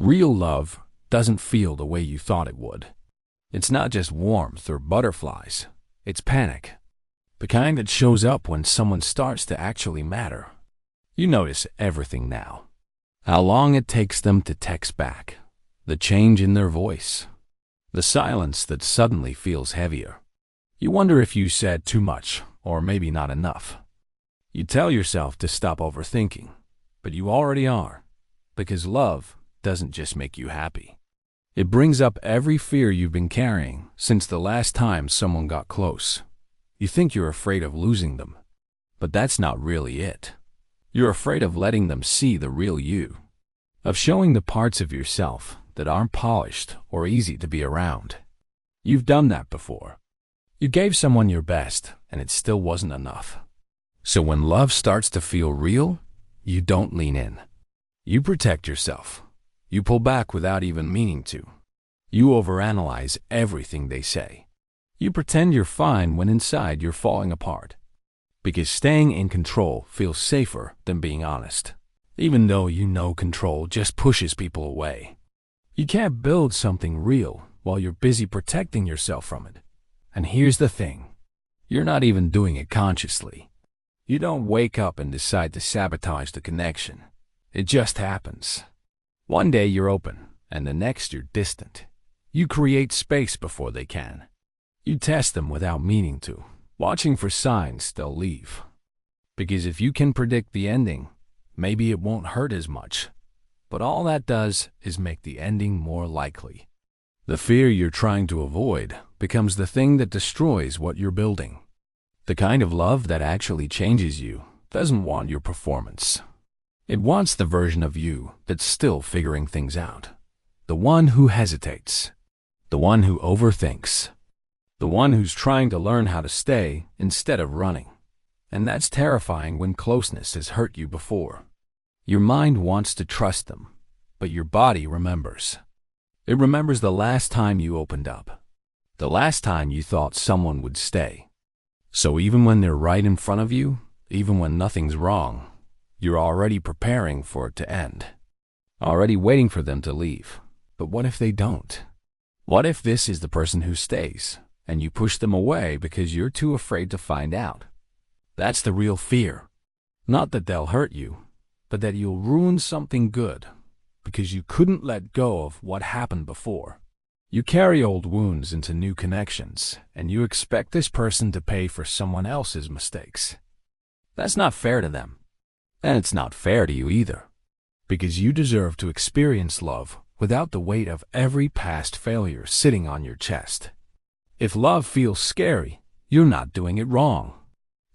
Real love doesn't feel the way you thought it would. It's not just warmth or butterflies. It's panic. The kind that shows up when someone starts to actually matter. You notice everything now. How long it takes them to text back. The change in their voice. The silence that suddenly feels heavier. You wonder if you said too much or maybe not enough. You tell yourself to stop overthinking, but you already are. Because love doesn't just make you happy. It brings up every fear you've been carrying since the last time someone got close. You think you're afraid of losing them, but that's not really it. You're afraid of letting them see the real you, of showing the parts of yourself that aren't polished or easy to be around. You've done that before. You gave someone your best, and it still wasn't enough. So when love starts to feel real, you don't lean in. You protect yourself. You pull back without even meaning to. You overanalyze everything they say. You pretend you're fine when inside you're falling apart. Because staying in control feels safer than being honest, even though you know control just pushes people away. You can't build something real while you're busy protecting yourself from it. And here's the thing. You're not even doing it consciously. You don't wake up and decide to sabotage the connection. It just happens. One day you're open, and the next you're distant. You create space before they can. You test them without meaning to, watching for signs they'll leave. Because if you can predict the ending, maybe it won't hurt as much. But all that does is make the ending more likely. The fear you're trying to avoid becomes the thing that destroys what you're building. The kind of love that actually changes you doesn't want your performance. It wants the version of you that's still figuring things out. The one who hesitates. The one who overthinks. The one who's trying to learn how to stay instead of running. And that's terrifying when closeness has hurt you before. Your mind wants to trust them, but your body remembers. It remembers the last time you opened up. The last time you thought someone would stay. So even when they're right in front of you, even when nothing's wrong, you're already preparing for it to end. Already waiting for them to leave. But what if they don't? What if this is the person who stays, and you push them away because you're too afraid to find out? That's the real fear. Not that they'll hurt you, but that you'll ruin something good because you couldn't let go of what happened before. You carry old wounds into new connections, and you expect this person to pay for someone else's mistakes. That's not fair to them. And it's not fair to you either, because you deserve to experience love without the weight of every past failure sitting on your chest. If love feels scary, you're not doing it wrong.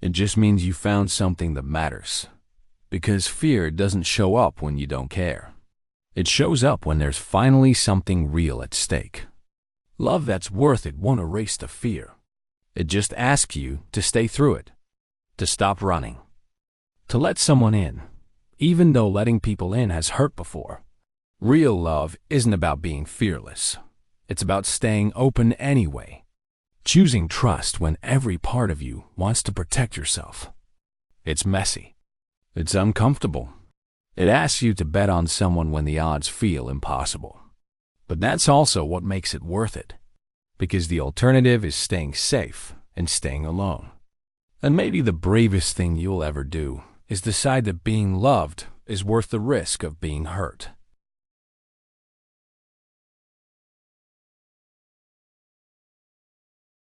It just means you found something that matters. Because fear doesn't show up when you don't care. It shows up when there's finally something real at stake. Love that's worth it won't erase the fear. It just asks you to stay through it, to stop running, to let someone in, even though letting people in has hurt before. Real love isn't about being fearless. It's about staying open anyway. Choosing trust when every part of you wants to protect yourself. It's messy. It's uncomfortable. It asks you to bet on someone when the odds feel impossible. But that's also what makes it worth it. Because the alternative is staying safe and staying alone. And maybe the bravest thing you'll ever do is decide that being loved is worth the risk of being hurt.